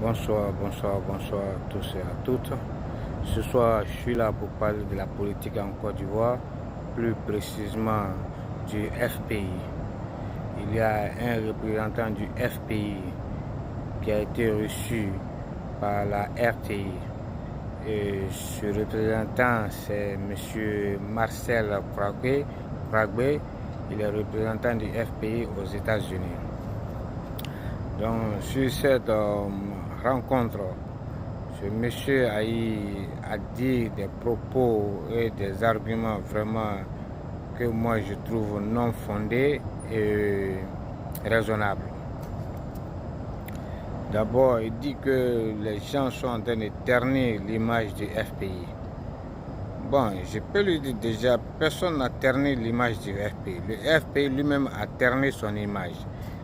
Bonsoir à tous et à toutes. Ce soir, je suis là pour parler de la politique en Côte d'Ivoire, plus précisément du FPI. Il y a un représentant du FPI qui a été reçu par la RTI. Et ce représentant, c'est M. Marcel Kragbe. Il est représentant du FPI aux États-Unis. Donc, sur cette rencontre, ce monsieur a dit des propos et des arguments vraiment que moi je trouve non fondés et raisonnables. D'abord, il dit que les gens sont en train de ternir l'image du FPI. Bon, je peux lui dire déjà, personne n'a terni l'image du FPI. Le FPI lui-même a terni son image.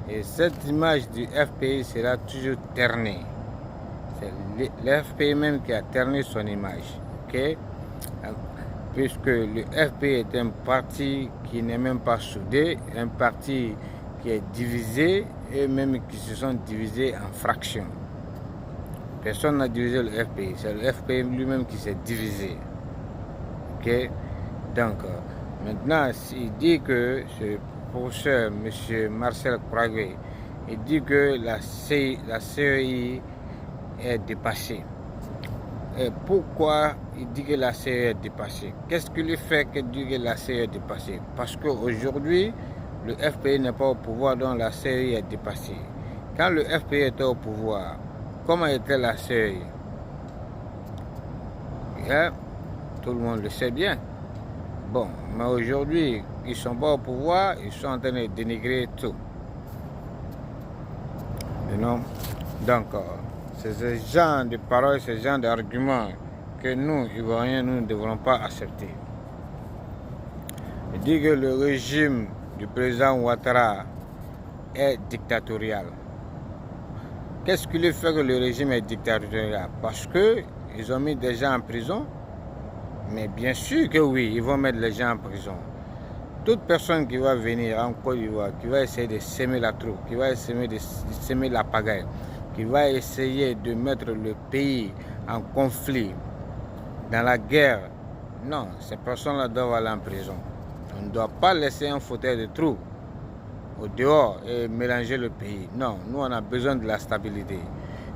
Et cette image du FPI sera toujours ternie. C'est le FPI même qui a terni son image. Okay? Puisque le FPI est un parti qui n'est même pas soudé, un parti qui est divisé et même qui se sont divisés en fractions. Personne n'a divisé le FPI, c'est le FPI lui-même qui s'est divisé. Okay? Donc, maintenant, il dit que ce professeur, M. Marcel Kragbe, il dit que la CEI est dépassée. Et pourquoi il dit que la CEI est dépassée? Qu'est-ce qui lui fait qu'il dit que la CEI est dépassée? Parce qu'aujourd'hui, le FPI n'est pas au pouvoir, donc la CEI est dépassée. Quand le FPI était au pouvoir, comment était la CEI? Hein? Tout le monde le sait bien. Bon, mais aujourd'hui, ils ne sont pas au pouvoir, ils sont en train de dénigrer tout. Donc, c'est ce genre de paroles, ce genre d'arguments que nous, Ivoiriens, nous ne devrons pas accepter. Il dit que le régime du président Ouattara est dictatorial. Qu'est-ce qui lui fait que le régime est dictatorial? Parce qu'ils ont mis des gens en prison. Mais bien sûr que oui, ils vont mettre les gens en prison. Toute personne qui va venir en Côte d'Ivoire, qui va essayer de s'aimer la troupe, qui va essayer de s'aimer la pagaille, qui va essayer de mettre le pays en conflit, dans la guerre, non, ces personnes-là doivent aller en prison. On ne doit pas laisser un fauteuil de trou au dehors et mélanger le pays. Non, nous on a besoin de la stabilité.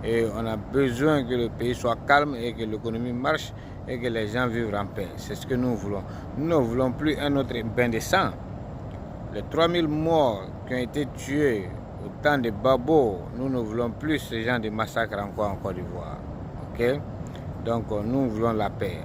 Et on a besoin que le pays soit calme et que l'économie marche et que les gens vivent en paix. C'est ce que nous voulons. Nous ne voulons plus un autre bain de sang. Les 3000 morts qui ont été tués au temps de Babo, nous ne voulons plus ce genre de massacre encore en Côte d'Ivoire. Okay? Donc nous voulons la paix.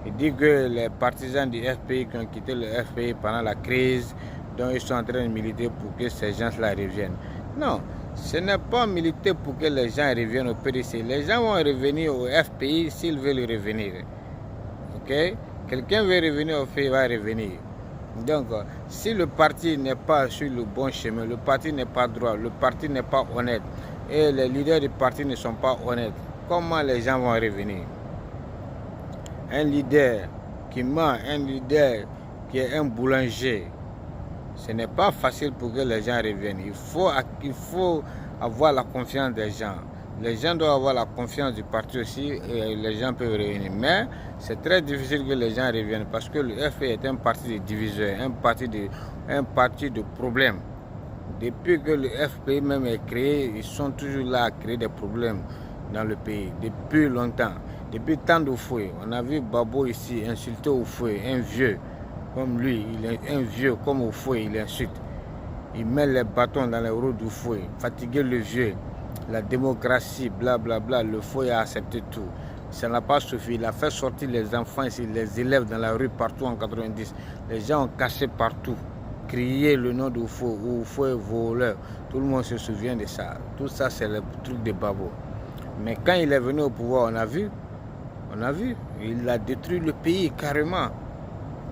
Il dit que les partisans du FPI qui ont quitté le FPI pendant la crise, donc ils sont en train de militer pour que ces gens-là reviennent. Non. Ce n'est pas militer pour que les gens reviennent au PDC. Les gens vont revenir au FPI s'ils veulent revenir. Ok? Quelqu'un veut revenir au FPI, il va revenir. Donc, si le parti n'est pas sur le bon chemin, le parti n'est pas droit, le parti n'est pas honnête, et les leaders du parti ne sont pas honnêtes, comment les gens vont revenir? Un leader qui ment, un leader qui est un boulanger, ce n'est pas facile pour que les gens reviennent. Il faut avoir la confiance des gens. Les gens doivent avoir la confiance du parti aussi et les gens peuvent revenir. Mais c'est très difficile que les gens reviennent parce que le FPI est un parti de diviseurs, un parti de problèmes. Depuis que le FPI même est créé, ils sont toujours là à créer des problèmes dans le pays. Depuis longtemps. Depuis tant de fouets. On a vu Babo ici insulter au fouet, un vieux. Comme lui, il est un vieux, comme au fouet, il insulte. Il met les bâtons dans les roues du fouet, fatiguer le vieux. La démocratie, blablabla, le fouet a accepté tout. Ça n'a pas suffi. Il a fait sortir les enfants ici, les élèves dans la rue partout en 90. Les gens ont caché partout, crié le nom du fouet, ou fouet voleur. Tout le monde se souvient de ça. Tout ça, c'est le truc de Babo. Mais quand il est venu au pouvoir, on a vu. Il a détruit le pays carrément.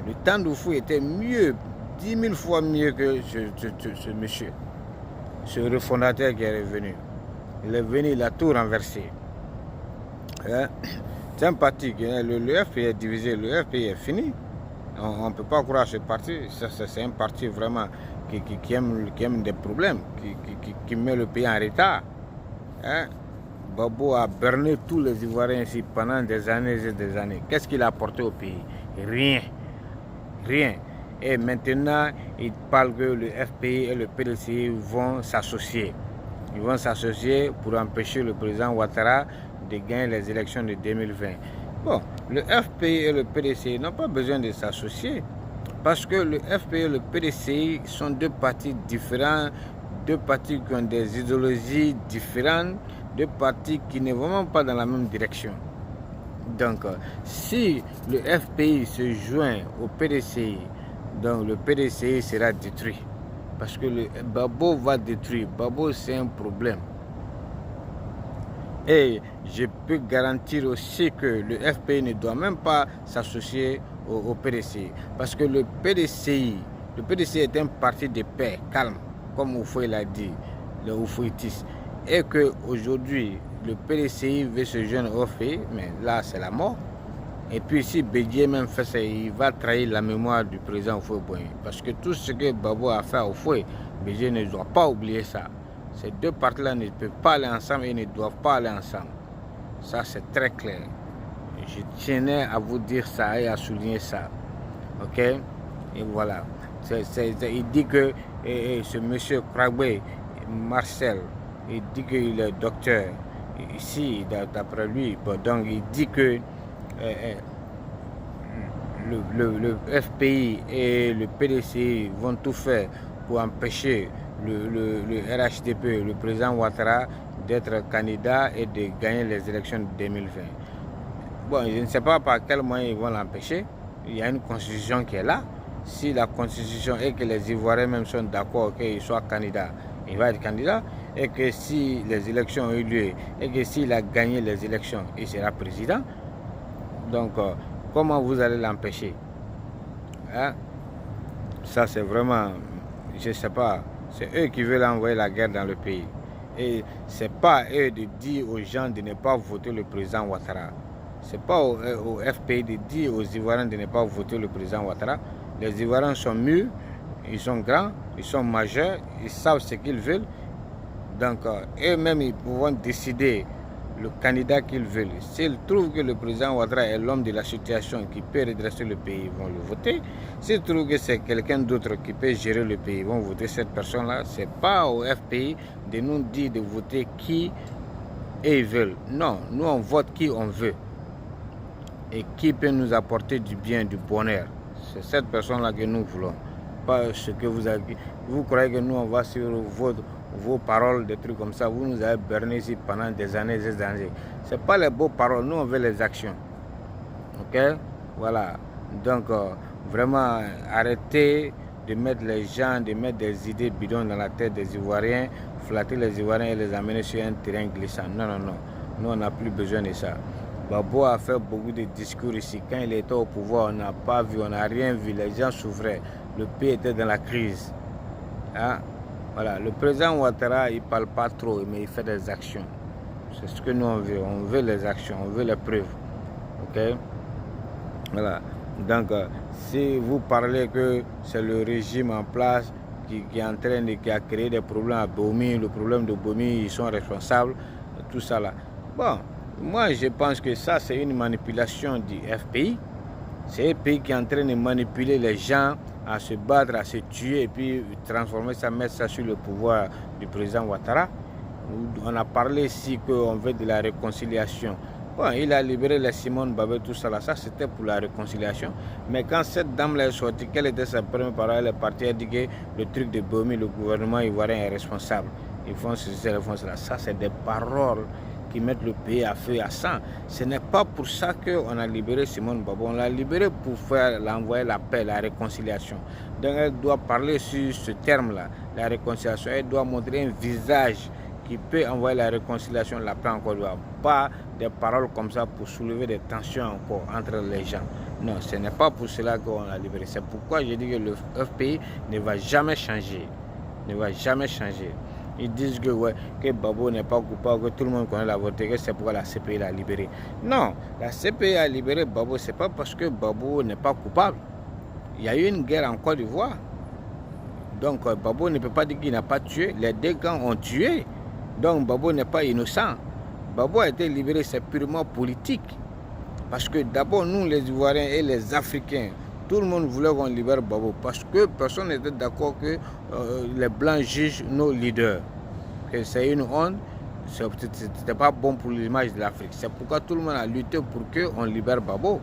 Le temps du fou était mieux, 10 000 fois mieux que ce monsieur, ce refondateur qui est revenu. Il est venu, il a tout renversé. Hein? C'est un parti, le FPI est divisé, le FPI est fini. On ne peut pas croire ce parti, c'est un parti vraiment qui aime des problèmes, qui met le pays en retard. Hein? Babo a berné tous les Ivoiriens ici pendant des années et des années. Qu'est-ce qu'il a apporté au pays? Rien. Rien. Et maintenant, il parle que le FPI et le PDCI vont s'associer. Ils vont s'associer pour empêcher le président Ouattara de gagner les élections de 2020. Bon, le FPI et le PDCI n'ont pas besoin de s'associer parce que le FPI et le PDCI sont deux partis différents, deux partis qui ont des idéologies différentes, deux partis qui ne vont même pas dans la même direction. Donc, si le FPI se joint au PDCI, donc le PDCI sera détruit. Parce que le Babo va détruire. Babo, c'est un problème. Et je peux garantir aussi que le FPI ne doit même pas s'associer au PDCI. Parce que le PDCI est un parti de paix, calme, comme Oufoui l'a dit, le Oufouitis. Et qu'aujourd'hui, le PDCI veut se joindre au FPI, mais là, c'est la mort. Et puis si Bédié même fait ça, il va trahir la mémoire du président Houphouët-Boigny. Parce que tout ce que Babo a fait à Houphouët, Bédié ne doit pas oublier ça. Ces deux partis-là ne peuvent pas aller ensemble et ne doivent pas aller ensemble. Ça, c'est très clair. Je tenais à vous dire ça et à souligner ça. Ok? Et voilà. Il dit que ce monsieur Krabbe, Marcel, il dit qu'il est docteur. Ici, d'après lui, donc il dit que le FPI et le PDCI vont tout faire pour empêcher le RHDP, le président Ouattara, d'être candidat et de gagner les élections de 2020. Bon, je ne sais pas par quel moyen ils vont l'empêcher. Il y a une constitution qui est là. Si la constitution et que les Ivoiriens même sont d'accord qu'il soit candidat, il va être candidat. Et que si les élections ont eu lieu et que s'il a gagné les élections, il sera président. Donc, comment vous allez l'empêcher? Hein? Ça, c'est vraiment, je ne sais pas, c'est eux qui veulent envoyer la guerre dans le pays. Et ce n'est pas eux de dire aux gens de ne pas voter le président Ouattara. Ce n'est pas au FPI de dire aux Ivoiriens de ne pas voter le président Ouattara. Les Ivoiriens sont mûrs, ils sont grands, ils sont majeurs, ils savent ce qu'ils veulent. Donc, eux-mêmes, ils pourront décider le candidat qu'ils veulent. S'ils trouvent que le président Ouattara est l'homme de la situation qui peut redresser le pays, ils vont le voter. S'ils trouvent que c'est quelqu'un d'autre qui peut gérer le pays, ils vont voter cette personne-là. Ce n'est pas au FPI de nous dire de voter qui ils veulent. Non, nous on vote qui on veut. Et qui peut nous apporter du bien, du bonheur. C'est cette personne-là que nous voulons. Pas ce que vous avez. Vous croyez que nous on va sur vos paroles, des trucs comme ça, vous nous avez berné ici pendant des années et des années. Ce n'est pas les beaux paroles, nous on veut les actions. Ok? Voilà. Donc, vraiment, arrêtez de mettre les gens, de mettre des idées bidons dans la tête des Ivoiriens, flatter les Ivoiriens et les amener sur un terrain glissant. Non, non, non. Nous, on n'a plus besoin de ça. Babo a fait beaucoup de discours ici. Quand il était au pouvoir, on n'a pas vu, on n'a rien vu. Les gens souffraient. Le pays était dans la crise. Hein? Voilà, le président Ouattara, il ne parle pas trop, mais il fait des actions. C'est ce que nous on veut. On veut les actions, on veut les preuves. Ok? Voilà. Donc, si vous parlez que c'est le régime en place qui est en train qui a créé des problèmes à Bomi, le problème de Bomi, ils sont responsables, tout ça là. Bon, moi je pense que ça c'est une manipulation du FPI. C'est un pays qui est en train de manipuler les gens à se battre, à se tuer et puis transformer ça, mettre ça sur le pouvoir du président Ouattara. On a parlé ici qu'on veut de la réconciliation. Bon, il a libéré les Simone Babet, tout ça là, ça c'était pour la réconciliation. Mais quand cette dame-là est sortie, quelle était sa première parole? Elle est partie, elle dit que le truc de Bomi, le gouvernement ivoirien est responsable. Ils font ceci, ils font cela. Ça c'est des paroles qui mettent le pays à feu et à sang. Ce n'est pas pour ça qu'on a libéré Simone Babet. On l'a libéré pour faire l'envoyer la paix, la réconciliation. Donc elle doit parler sur ce terme-là, la réconciliation. Elle doit montrer un visage qui peut envoyer la réconciliation, la paix encore. Pas des paroles comme ça pour soulever des tensions encore entre les gens. Non, ce n'est pas pour cela qu'on l'a libéré. C'est pourquoi je dis que le FPI ne va jamais changer. Ne va jamais changer. Ils disent que, ouais, que Babo n'est pas coupable, que tout le monde connaît la vérité, que c'est pourquoi la CPI l'a libéré. Non, la CPI a libéré Babo, ce n'est pas parce que Babo n'est pas coupable. Il y a eu une guerre en Côte d'Ivoire. Donc Babo ne peut pas dire qu'il n'a pas tué. Les deux camps ont tué. Donc Babo n'est pas innocent. Gbagbo a été libéré, c'est purement politique. Parce que d'abord, nous les Ivoiriens et les Africains, tout le monde voulait qu'on libère Gbagbo. Parce que personne n'était d'accord que les Blancs jugent nos leaders. Que c'est une honte, c'était pas bon pour l'image de l'Afrique. C'est pourquoi tout le monde a lutté pour qu'on libère Gbagbo.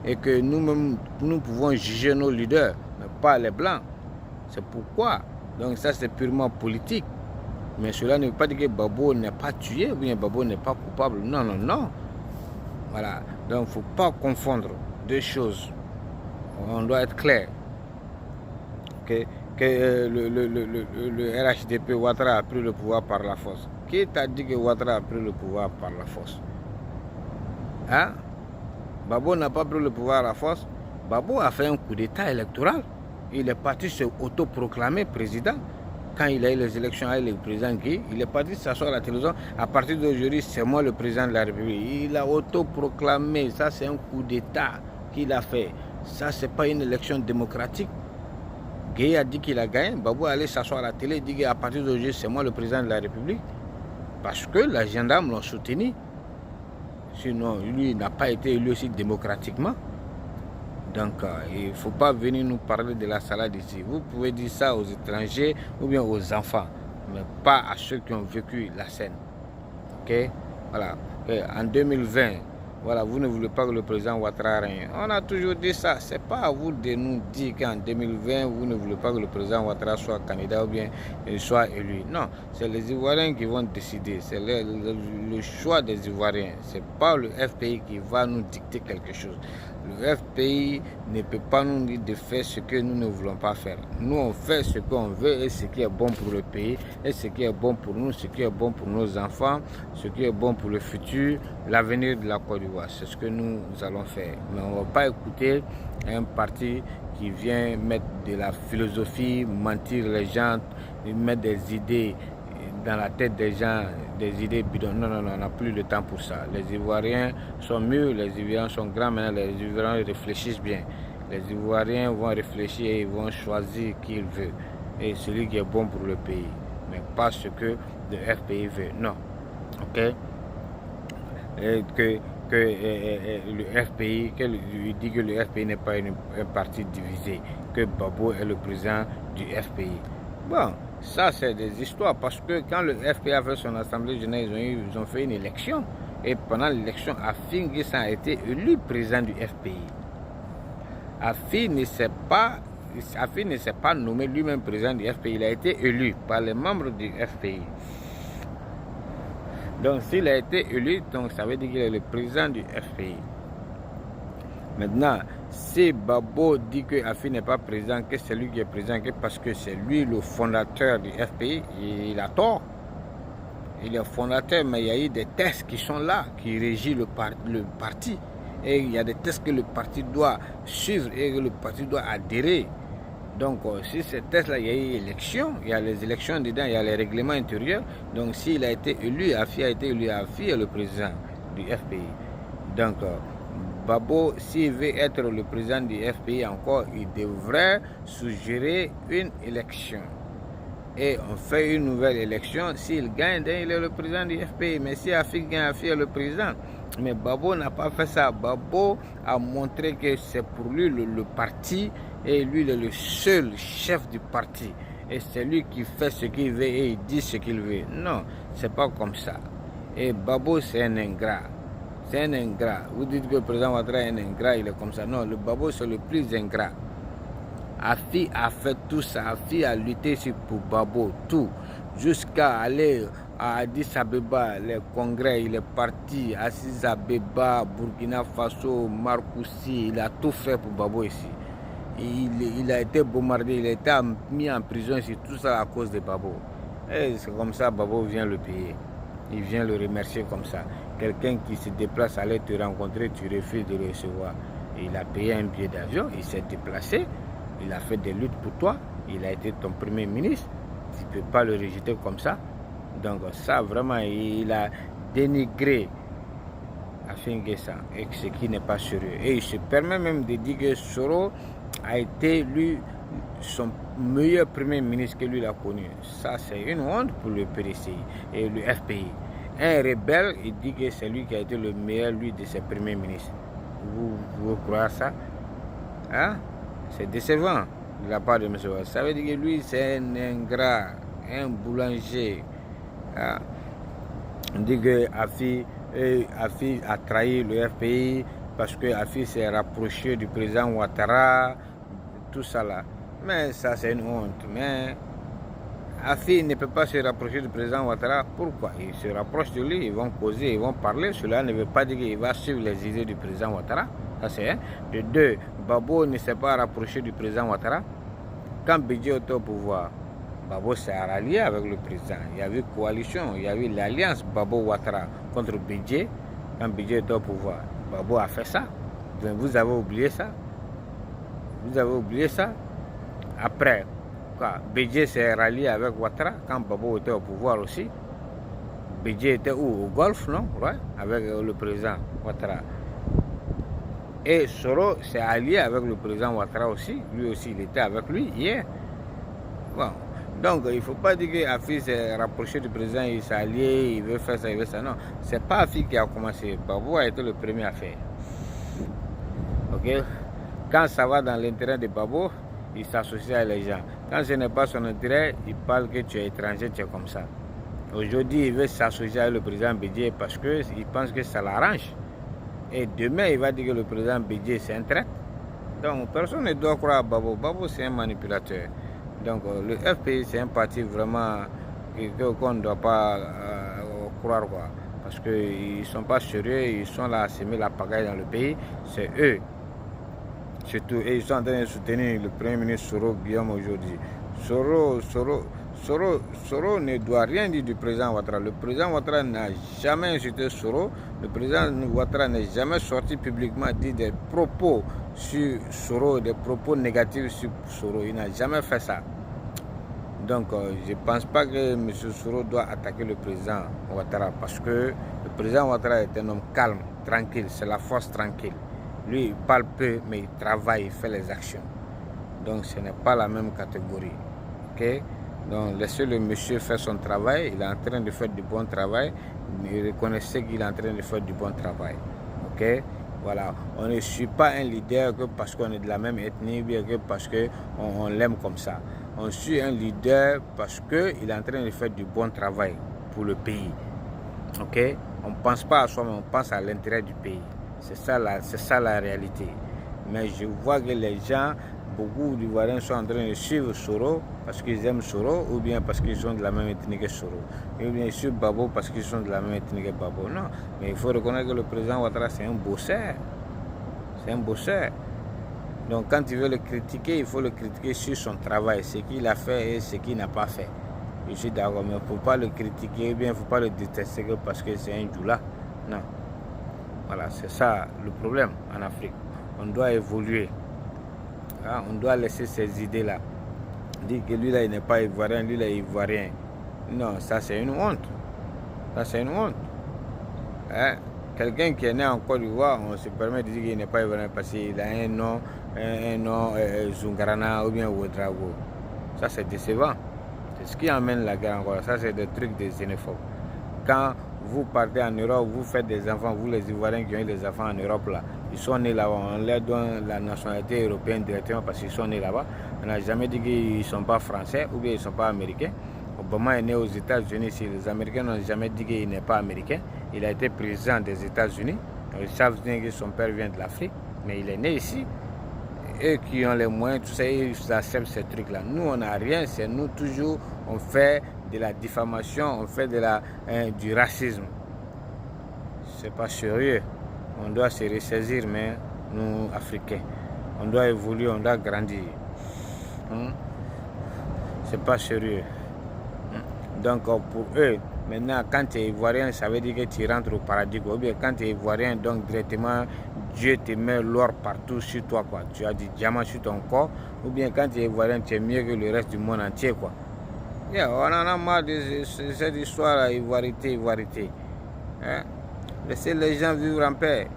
Et que nous-mêmes, nous pouvons juger nos leaders, mais pas les Blancs. C'est pourquoi. Donc ça, c'est purement politique. Mais cela ne veut pas dire que Gbagbo n'est pas tué, ou bien Gbagbo n'est pas coupable. Non, non, non. Voilà. Donc il ne faut pas confondre deux choses. On doit être clair. Que le RHDP Ouattara a pris le pouvoir par la force. Qui t'a dit que Ouattara a pris le pouvoir par la force? Hein? Gbagbo n'a pas pris le pouvoir à la force. Gbagbo a fait un coup d'état électoral. Il est parti se autoproclamer président. Quand il a eu les élections avec le président Guy, il est parti s'asseoir à la télévision. À partir d'aujourd'hui, c'est moi le président de la République. Il a autoproclamé. Ça, c'est un coup d'état qu'il a fait. Ça, c'est pas une élection démocratique. Guy a dit qu'il a gagné. Gbagbo allait s'asseoir à la télé et dit qu'à partir d'aujourd'hui, c'est moi le président de la République. Parce que les gendarmes l'ont soutenu. Sinon, lui, il n'a pas été élu aussi démocratiquement. Donc, il ne faut pas venir nous parler de la salade ici. Vous pouvez dire ça aux étrangers ou bien aux enfants, mais pas à ceux qui ont vécu la scène. Ok? Voilà. Et en 2020, voilà, vous ne voulez pas que le président Ouattara règne. On a toujours dit ça. Ce n'est pas à vous de nous dire qu'en 2020, vous ne voulez pas que le président Ouattara soit candidat ou bien soit élu. Non, c'est les Ivoiriens qui vont décider. C'est le choix des Ivoiriens. Ce n'est pas le FPI qui va nous dicter quelque chose. Le FPI ne peut pas nous dire de faire ce que nous ne voulons pas faire. Nous, on fait ce qu'on veut et ce qui est bon pour le pays, et ce qui est bon pour nous, ce qui est bon pour nos enfants, ce qui est bon pour le futur, l'avenir de la Côte d'Ivoire. C'est ce que nous allons faire. Mais on ne va pas écouter un parti qui vient mettre de la philosophie, mentir les gens, mettre des idées dans la tête des gens, des idées bidons. Non, non, non, on n'a plus le temps pour ça. Les Ivoiriens sont mieux, les Ivoiriens sont grands maintenant, les Ivoiriens réfléchissent bien. Les Ivoiriens vont réfléchir et ils vont choisir qui ils veulent. Et celui qui est bon pour le pays, mais pas ce que le FPI veut. Non. Ok? Et que le FPI, il dit que le FPI n'est pas un parti divisé, que Gbagbo est le président du FPI. Bon, ça c'est des histoires parce que quand le FPI a fait son assemblée générale, ils ont fait une élection. Et pendant l'élection, Affi N'Guessan a été élu président du FPI. Affi ne s'est pas nommé lui-même président du FPI, il a été élu par les membres du FPI. Donc s'il a été élu, donc ça veut dire qu'il est le président du FPI. Maintenant, si Gbagbo dit que Affi n'est pas président, que c'est lui qui est président, que parce que c'est lui le fondateur du FPI, il a tort. Il est fondateur, mais il y a eu des textes qui sont là, qui régissent le parti. Et il y a des textes que le parti doit suivre et que le parti doit adhérer. Donc, si ces textes-là, il y a eu élection, il y a les élections dedans, il y a les règlements intérieurs. Donc, s'il a été élu, Affi a été élu, Affi est le président du FPI. Donc, Gbagbo, s'il veut être le président du FPI encore, il devrait suggérer une élection. Et on fait une nouvelle élection. S'il gagne, il est le président du FPI. Mais si Affi gagne, Affi est le président. Mais Gbagbo n'a pas fait ça. Gbagbo a montré que c'est pour lui le parti. Et lui, il est le seul chef du parti. Et c'est lui qui fait ce qu'il veut et il dit ce qu'il veut. Non, c'est pas comme ça. Et Gbagbo, c'est un ingrat. C'est un ingrat. Vous dites que le président Ouattara est un ingrat, il est comme ça. Non, le Gbagbo, c'est le plus ingrat. Affi a fait tout ça. Affi a lutté pour Gbagbo, tout. Jusqu'à aller à Addis Abeba, les congrès, il est parti. Addis Abeba, Burkina Faso, Marcoussis, il a tout fait pour Gbagbo ici. Il a été bombardé, il a été mis en prison ici, tout ça à cause de Gbagbo. Et c'est comme ça, Gbagbo vient le payer. Il vient le remercier comme ça. Quelqu'un qui se déplace, aller te rencontrer, tu refuses de le recevoir. Il a payé un billet d'avion, il s'est déplacé, il a fait des luttes pour toi, il a été ton premier ministre. Tu ne peux pas le rejeter comme ça. Donc ça, vraiment, il a dénigré Affi N'Guessan, et ce qui n'est pas sérieux. Et il se permet même de dire que Soro a été, lui, son meilleur premier ministre que lui a connu. Ça, c'est une honte pour le PDCI et le FPI. Un rebelle, il dit que c'est lui qui a été le meilleur, lui, de ses premiers ministres. Vous croyez ça? Hein? C'est décevant de la part de M. Ouattara. Ça veut dire que lui, c'est un ingrat, un boulanger. Hein? On dit que Afi a trahi le FPI parce que Afi s'est rapproché du président Ouattara, tout ça là. Mais ça, c'est une honte. Mais Afi ne peut pas se rapprocher du président Ouattara. Pourquoi? Il se rapproche de lui, ils vont causer, ils vont parler. Cela ne veut pas dire qu'il va suivre les idées du président Ouattara. Ça, c'est un. De deux, Babo ne s'est pas rapproché du président Ouattara. Quand Bédié était au pouvoir, Babo s'est rallié avec le président. Il y avait coalition, il y avait l'alliance Babo-Ouattara contre Bédié. Quand Bédié était au pouvoir, Babo a fait ça. Vous avez oublié ça? Vous avez oublié ça? Après, Bédié s'est rallié avec Ouattara quand Babo était au pouvoir aussi. Bédié était où? Au Golfe, non? Ouais, avec le président Ouattara. Et Soro s'est allié avec le président Ouattara aussi. Lui aussi, il était avec lui hier. Bon. Donc, il ne faut pas dire qu'Afi s'est rapproché du président, il s'est allié, il veut faire ça, il veut ça. Non, ce n'est pas Afi qui a commencé. Babo a été le premier à faire. Ok? Quand ça va dans l'intérêt de Babo, il s'associe avec les gens. Quand ce n'est pas son intérêt, il parle que tu es étranger, tu es comme ça. Aujourd'hui, il veut s'associer avec le président Bédié parce qu'il pense que ça l'arrange. Et demain, il va dire que le président Bédié, c'est un traître. Donc, personne ne doit croire à Babo. Babo, c'est un manipulateur. Donc, le FPI, c'est un parti vraiment qu'on ne doit pas croire, quoi. Parce qu'ils ne sont pas sérieux, ils sont là à semer la pagaille dans le pays. C'est eux. Surtout, et ils sont en train de soutenir le Premier ministre Soro Guillaume aujourd'hui. Soro ne doit rien dire du président Ouattara. Le président Ouattara n'a jamais insulté Soro. Le président Ouattara n'est jamais sorti publiquement dire des propos sur Soro, des propos négatifs sur Soro. Il n'a jamais fait ça. Donc, je ne pense pas que M. Soro doit attaquer le président Ouattara parce que le président Ouattara est un homme calme, tranquille. C'est la force tranquille. Lui, il parle peu, mais il travaille, il fait les actions. Donc, ce n'est pas la même catégorie. Okay? Donc, laissez le monsieur faire son travail. Il est en train de faire du bon travail. Il reconnaissait qu'il est en train de faire du bon travail. Ok? Voilà. On ne suit pas un leader que parce qu'on est de la même ethnie, bien que parce qu'on l'aime comme ça. On suit un leader parce qu'il est en train de faire du bon travail pour le pays. Ok? On ne pense pas à soi-même, on pense à l'intérêt du pays. C'est ça la réalité. Mais je vois que les gens, beaucoup d'Ivoiriens sont en train de suivre Soro parce qu'ils aiment Soro ou bien parce qu'ils sont de la même ethnie que Soro. Ou bien ils suivent Babo parce qu'ils sont de la même ethnie que Babo. Non, mais il faut reconnaître que le président Ouattara, c'est un bosseur. C'est un bosseur. Donc quand il veut le critiquer, il faut le critiquer sur son travail, ce qu'il a fait et ce qu'il n'a pas fait. Je suis d'accord, mais il ne faut pas le critiquer ou bien il ne faut pas le détester parce que c'est un djoula. Non. Voilà, c'est ça le problème en Afrique. On doit évoluer. Hein? On doit laisser ces idées-là. Dire que lui là, il n'est pas ivoirien, lui là, il est ivoirien. Non, ça c'est une honte. Ça c'est une honte. Hein? Quelqu'un qui est né en Côte d'Ivoire, on se permet de dire qu'il n'est pas ivoirien parce qu'il a un nom Zungarana ou bien Ouedraogo. Ça c'est décevant. C'est ce qui emmène la guerre encore. Ça c'est des trucs des xénophobes. Quand vous partez en Europe, vous faites des enfants, vous les Ivoiriens qui ont eu des enfants en Europe là, ils sont nés là-bas, on leur donne la nationalité européenne directement parce qu'ils sont nés là-bas. On n'a jamais dit qu'ils ne sont pas français ou bien ils ne sont pas américains. Obama est né aux États-Unis, si les Américains n'ont jamais dit qu'il n'est pas américain. Il a été président des États-Unis. Ils savent bien que son père vient de l'Afrique, mais il est né ici. Eux qui ont les moyens, tout ça, ils acceptent ces trucs-là. Nous, on n'a rien, c'est nous toujours, on fait de la diffamation, on fait du racisme. C'est pas sérieux. On doit se ressaisir, mais nous, Africains, on doit évoluer, on doit grandir. C'est pas sérieux. Donc, pour eux, maintenant, quand tu es ivoirien, ça veut dire que tu rentres au paradis. Ou bien quand tu es ivoirien, donc directement, Dieu te met l'or partout sur toi, quoi. Tu as du diamant sur ton corps. Ou bien quand tu es ivoirien, tu es mieux que le reste du monde entier, quoi. Yeah, on en a marre de cette histoire-là, ivoirité. Hein? Laissez les gens vivre en paix.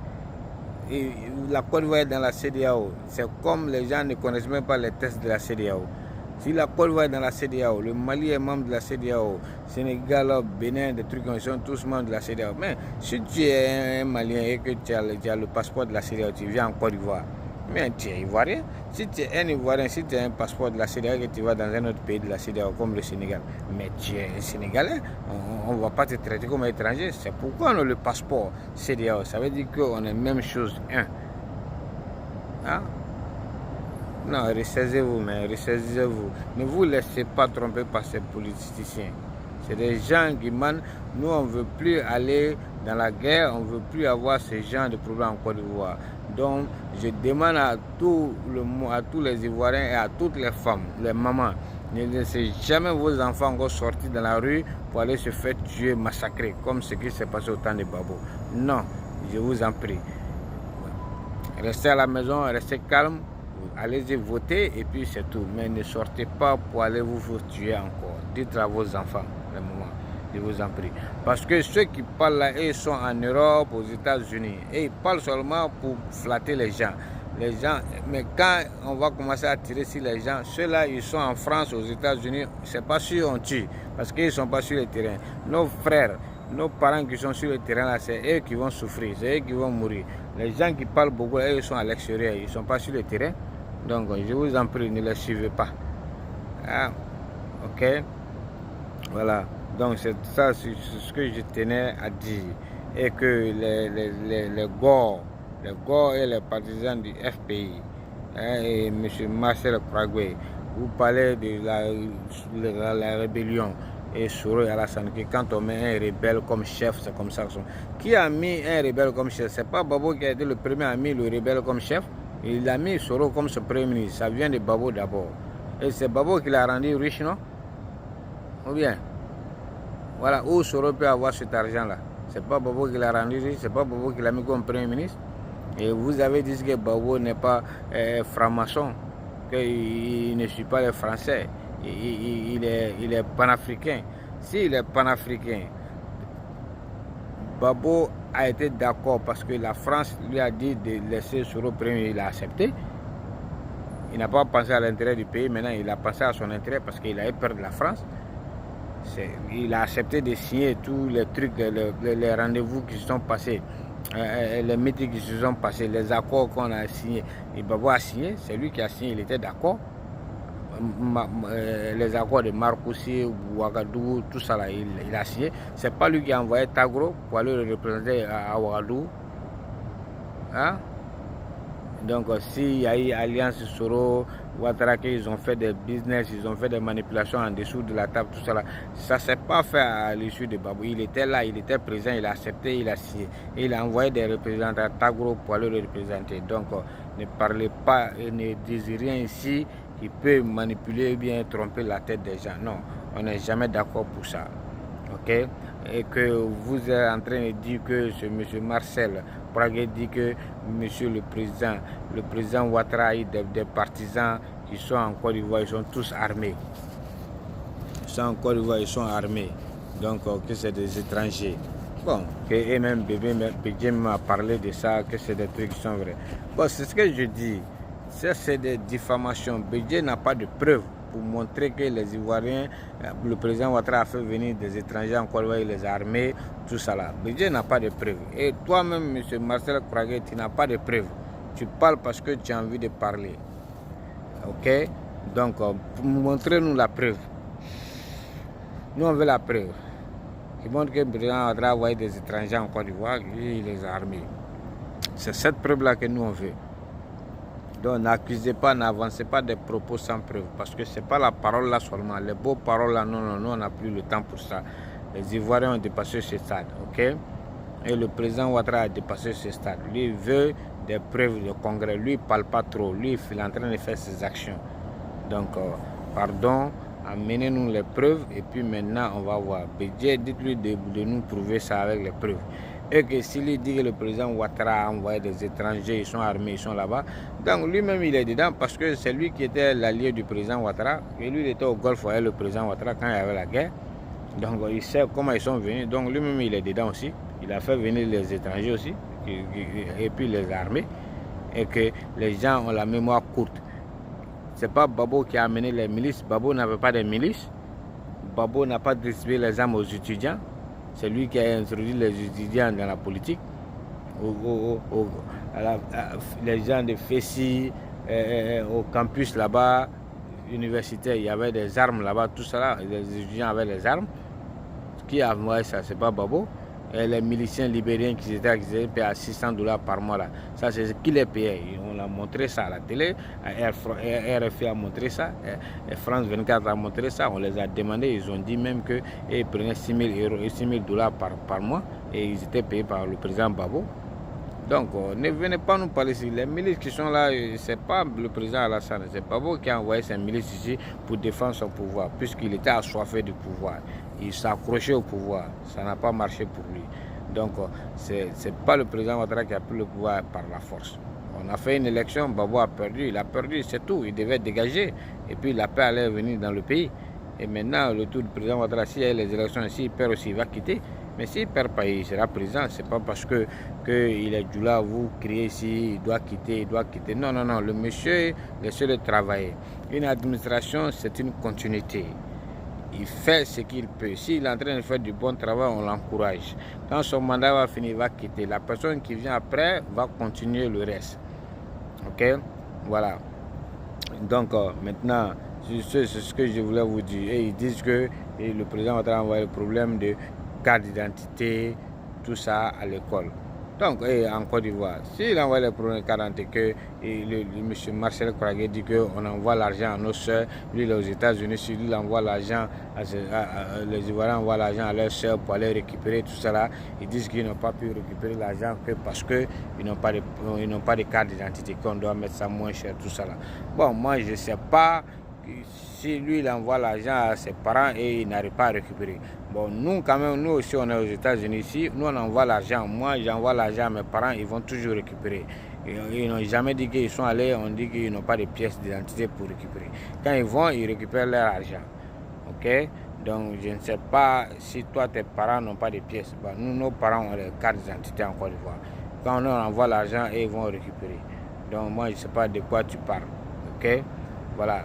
Et la Côte d'Ivoire est dans la CEDEAO. C'est comme les gens ne connaissent même pas les tests de la CEDEAO. Si la Côte d'Ivoire est dans la CEDEAO, le Mali est membre de la CEDEAO, Sénégal, Bénin, des trucs comme ça, ils sont tous membres de la CEDEAO. Mais si tu es un Malien et que tu as le passeport de la CEDEAO, tu viens en Côte d'Ivoire, mais tu es Ivoirien. Si tu es un Ivoirien, si tu as un passeport de la CEDEAO et que tu vas dans un autre pays de la CEDEAO comme le Sénégal, mais tu es un Sénégalais, on ne va pas te traiter comme un étranger. C'est pourquoi on a le passeport CEDEAO. Ça veut dire qu'on est la même chose. Hein? Non, ressaisez-vous, mais ressaisez-vous. Ne vous laissez pas tromper par ces politiciens. C'est des gens qui mènent. Nous, on ne veut plus aller dans la guerre, on ne veut plus avoir ce genre de problème en Côte d'Ivoire. Donc, je demande à tous les Ivoiriens et à toutes les femmes, les mamans, ne laissez jamais vos enfants encore sortir dans la rue pour aller se faire tuer, massacrer, comme ce qui s'est passé au temps de Babo. Non, je vous en prie. Restez à la maison, restez calme. Allez-y voter et puis c'est tout. Mais ne sortez pas pour aller vous tuer encore. Dites à vos enfants, le moment, je vous en prie. Parce que ceux qui parlent là, ils sont en Europe, aux États-Unis. Et ils parlent seulement pour flatter les gens. Mais quand on va commencer à tirer sur les gens, ceux-là, ils sont en France, aux États-Unis, c'est pas sûr on tue. Parce qu'ils ne sont pas sur le terrain. Nos frères, nos parents qui sont sur le terrain là, c'est eux qui vont souffrir, c'est eux qui vont mourir. Les gens qui parlent beaucoup, eux, ils sont à l'extérieur, ils ne sont pas sur le terrain. Donc, je vous en prie, ne les suivez pas. Ah, ok. Voilà. Donc, c'est ça ce que je tenais à dire. Et que les Gore et les partisans du FPI, et M. Marcel Kragwe, vous parlez de la rébellion. Et Soro et Alassane, quand on met un rebelle comme chef, c'est comme ça. Qui a mis un rebelle comme chef? C'est pas Babo qui a été le premier à mettre le rebelle comme chef. Il a mis Soro comme son premier ministre. Ça vient de Babo d'abord. Et c'est Babo qui l'a rendu riche, non? Ou bien? Voilà, où Soro peut avoir cet argent-là. C'est pas Babo qui l'a rendu riche, c'est pas Babo qui l'a mis comme premier ministre. Et vous avez dit que Babo n'est pas franc-maçon, qu'il ne suit pas les Français. Il est panafricain. S'il est panafricain, Babo a été d'accord parce que la France lui a dit de laisser Soro premier, il a accepté. Il n'a pas pensé à l'intérêt du pays, maintenant il a pensé à son intérêt parce qu'il avait peur de la France. Il a accepté de signer tous les trucs, les rendez-vous qui se sont passés, les meetings qui se sont passés, les accords qu'on a signés. Et Babo a signé, c'est lui qui a signé, il était d'accord. Les accords de Marcoussi, Ouagadougou, tout ça là, il a signé. C'est pas lui qui a envoyé Tagro pour aller le représenter à Ouagadougou. Hein? Donc s'il y a eu Alliance Soro, Ouattara, ils ont fait des business, ils ont fait des manipulations en dessous de la table, tout ça là. Ça ne s'est pas fait à l'issue de Babou. Il était là, il était présent, il a accepté, il a signé. Et il a envoyé des représentants à Tagro pour aller le représenter. Donc ne parlez pas et ne dites rien ici qui peut manipuler ou bien tromper la tête des gens. Non, on n'est jamais d'accord pour ça. Ok? Et que vous êtes en train de dire que ce monsieur Marcel Prague dit que monsieur le président Ouattara a des partisans qui sont en Côte d'Ivoire, ils sont tous armés. Ils sont en Côte d'Ivoire, ils sont armés. Donc que c'est des étrangers. Bon, et même Bébé m'a parlé de ça, que c'est des trucs qui sont vrais. Bon, c'est ce que je dis. Ça, c'est des diffamations. Bédié n'a pas de preuves pour montrer que les Ivoiriens, le président Ouattara a fait venir des étrangers en Côte d'Ivoire, il les a armés, tout ça là. Bédié n'a pas de preuves. Et toi-même, M. Marcel Prague, tu n'as pas de preuves. Tu parles parce que tu as envie de parler. Ok? Donc, montrez-nous la preuve. Nous, on veut la preuve. Qui montre que le président Ouattara a envoyé des étrangers en Côte d'Ivoire et il les a armés. C'est cette preuve-là que nous, on veut. Donc n'accusez pas, n'avancez pas des propos sans preuve, parce que ce n'est pas la parole là seulement, les beaux paroles là, non, nous on n'a plus le temps pour ça. Les Ivoiriens ont dépassé ce stade, ok? Et le président Ouattara a dépassé ce stade. Lui, il veut des preuves de congrès, lui, il ne parle pas trop, lui, il est en train de faire ses actions. Donc, pardon, amenez-nous les preuves, et puis maintenant, on va voir. Bédié, dites-lui de nous prouver ça avec les preuves. Et que s'il dit que le président Ouattara a envoyé des étrangers, ils sont armés, ils sont là-bas, donc lui-même il est dedans parce que c'est lui qui était l'allié du président Ouattara, et lui il était au Golfe avec le président Ouattara quand il y avait la guerre, donc il sait comment ils sont venus, donc lui-même il est dedans aussi, il a fait venir les étrangers aussi, et puis les armées, et que les gens ont la mémoire courte. C'est pas Babo qui a amené les milices. Babo n'avait pas de milices. Babo n'a pas distribué les armes aux étudiants. C'est lui qui a introduit les étudiants dans la politique. Les gens de Fessi, au campus là-bas, universitaire, il y avait des armes là-bas, tout ça là, les étudiants avaient des armes. Qui a envoyé ça? C'est pas Babo. Et les miliciens libériens qui étaient payés à $600 par mois là, ça c'est ce qui les payait. On a montré ça à la télé, RFI a montré ça, et France 24 a montré ça. On les a demandé, ils ont dit même qu'ils prenaient $6,000 par mois et ils étaient payés par le président Babo. Donc, ne venez pas nous parler ici. Les milices qui sont là, c'est pas le président Alassane, c'est Babo qui a envoyé ses milices ici pour défendre son pouvoir, puisqu'il était assoiffé du pouvoir. Il s'accrochait au pouvoir. Ça n'a pas marché pour lui. Donc, c'est pas le président Ouattara qui a pris le pouvoir par la force. On a fait une élection, Babo a perdu, il a perdu, c'est tout. Il devait dégager. Et puis la paix allait venir dans le pays. Et maintenant, le tour du président Ouattara, s'il y a les élections ici, il perd aussi, il va quitter. Mais s'il ne perd pas, il sera président. Ce n'est pas parce qu'il est du là, vous criez ici, il doit quitter, il doit quitter. Non, non, non, le monsieur, laissez-le travailler. Une administration, c'est une continuité. Il fait ce qu'il peut. S'il est en train de faire du bon travail, on l'encourage. Quand son mandat va finir, il va quitter. La personne qui vient après va continuer le reste. Ok? Voilà. Donc, maintenant, c'est ce que je voulais vous dire. Et ils disent que le président va envoyer le problème de carte d'identité, tout ça à l'école. Donc, en Côte d'Ivoire, s'il envoie les problèmes de carte d'identité, le monsieur Marcel Kragué dit qu'on envoie l'argent à nos soeurs, lui il est aux États-Unis, si lui il envoie l'argent, les Ivoiriens envoient l'argent à leurs soeurs pour aller récupérer tout ça là, ils disent qu'ils n'ont pas pu récupérer l'argent que parce qu'ils n'ont pas de carte d'identité, qu'on doit mettre ça moins cher, tout ça là. Bon, moi je ne sais pas. Si lui il envoie l'argent à ses parents et il n'arrive pas à récupérer. Bon, nous quand même, nous aussi on est aux États-Unis ici, nous on envoie l'argent. Moi j'envoie l'argent à mes parents, ils vont toujours récupérer. Ils n'ont jamais dit qu'ils sont allés, on dit qu'ils n'ont pas de pièces d'identité pour récupérer. Quand ils vont, ils récupèrent leur argent. Ok? Donc je ne sais pas si toi tes parents n'ont pas de pièces. Bon, nous, nos parents ont les cartes d'identité en Côte d'Ivoire. Quand on envoie l'argent et ils vont récupérer. Donc moi je ne sais pas de quoi tu parles. Ok? Voilà.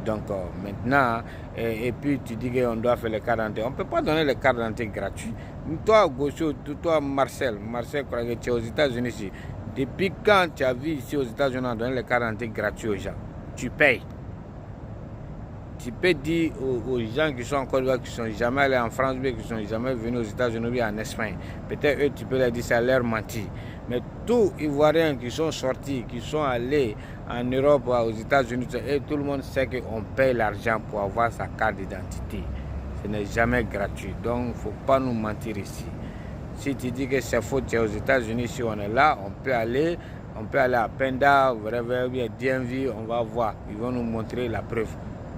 Donc maintenant, et puis tu dis qu'on doit faire les cartes d'identité. On ne peut pas donner les cartes d'identité gratuites. Toi, Gossio, toi, Marcel, tu es aux États-Unis ici. Depuis quand tu as vu ici aux États-Unis on donne les cartes d'identité gratuites aux gens? Tu payes. Tu peux dire aux gens qui sont en Côte d'Ivoire, qui ne sont jamais allés en France, qui ne sont jamais venus aux États-Unis ou en Espagne. Peut-être eux, tu peux leur dire ça leur mentir. Mais tous les Ivoiriens qui sont sortis, qui sont allés en Europe, aux États-Unis, et tout le monde sait qu'on paye l'argent pour avoir sa carte d'identité. Ce n'est jamais gratuit. Donc, il ne faut pas nous mentir ici. Si tu dis que c'est faux, tu es aux États-Unis, si on est là, on peut aller à Penda, bien DMV, on va voir. Ils vont nous montrer la preuve.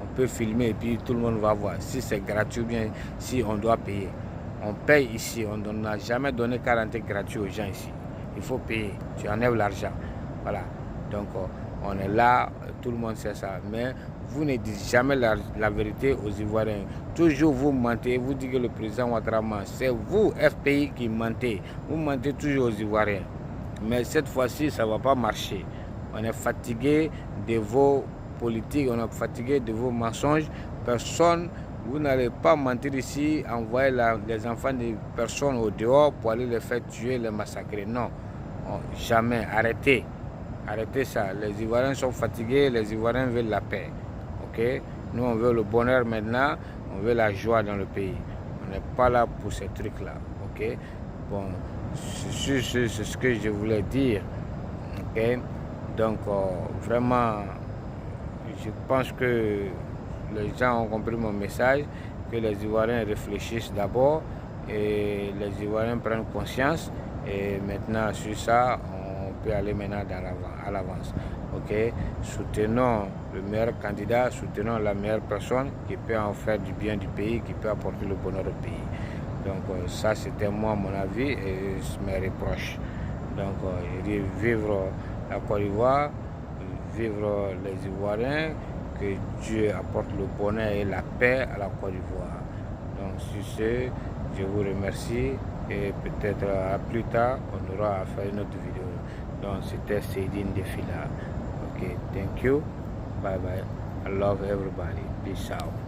On peut filmer et puis tout le monde va voir. Si c'est gratuit ou bien si on doit payer. On paye ici. On n'a jamais donné 40 gratuit aux gens ici. Il faut payer. Tu enlèves l'argent. Voilà. Donc, on est là. Tout le monde sait ça. Mais vous ne dites jamais la vérité aux Ivoiriens. Toujours vous mentez. Vous dites que le président Ouattara ment. C'est vous, FPI, qui mentez. Vous mentez toujours aux Ivoiriens. Mais cette fois-ci, ça ne va pas marcher. On est fatigué de vos politiques. On est fatigué de vos mensonges. Personne... Vous n'allez pas mentir ici, envoyer les enfants de personnes au dehors pour aller les faire tuer, les massacrer. Non, jamais. Arrêtez. Arrêtez ça. Les Ivoiriens sont fatigués, les Ivoiriens veulent la paix. Ok? Nous, on veut le bonheur maintenant, on veut la joie dans le pays. On n'est pas là pour ces trucs-là. Ok? Bon, c'est ce que je voulais dire. Ok? Donc, vraiment, je pense que les gens ont compris mon message, que les Ivoiriens réfléchissent d'abord et les Ivoiriens prennent conscience et maintenant sur ça, on peut aller maintenant à l'avance. Ok? Soutenons le meilleur candidat, soutenons la meilleure personne qui peut en faire du bien du pays, qui peut apporter le bonheur au pays. Donc ça c'était moi mon avis et mes reproches. Donc vivre la Côte d'Ivoire, vivre les Ivoiriens, que Dieu apporte le bonheur et la paix à la Côte d'Ivoire. Donc sur ce, je vous remercie et peut-être à plus tard, on aura à faire une autre vidéo. Donc c'était Seydine Defila. Ok, thank you. Bye bye. I love everybody. Peace out.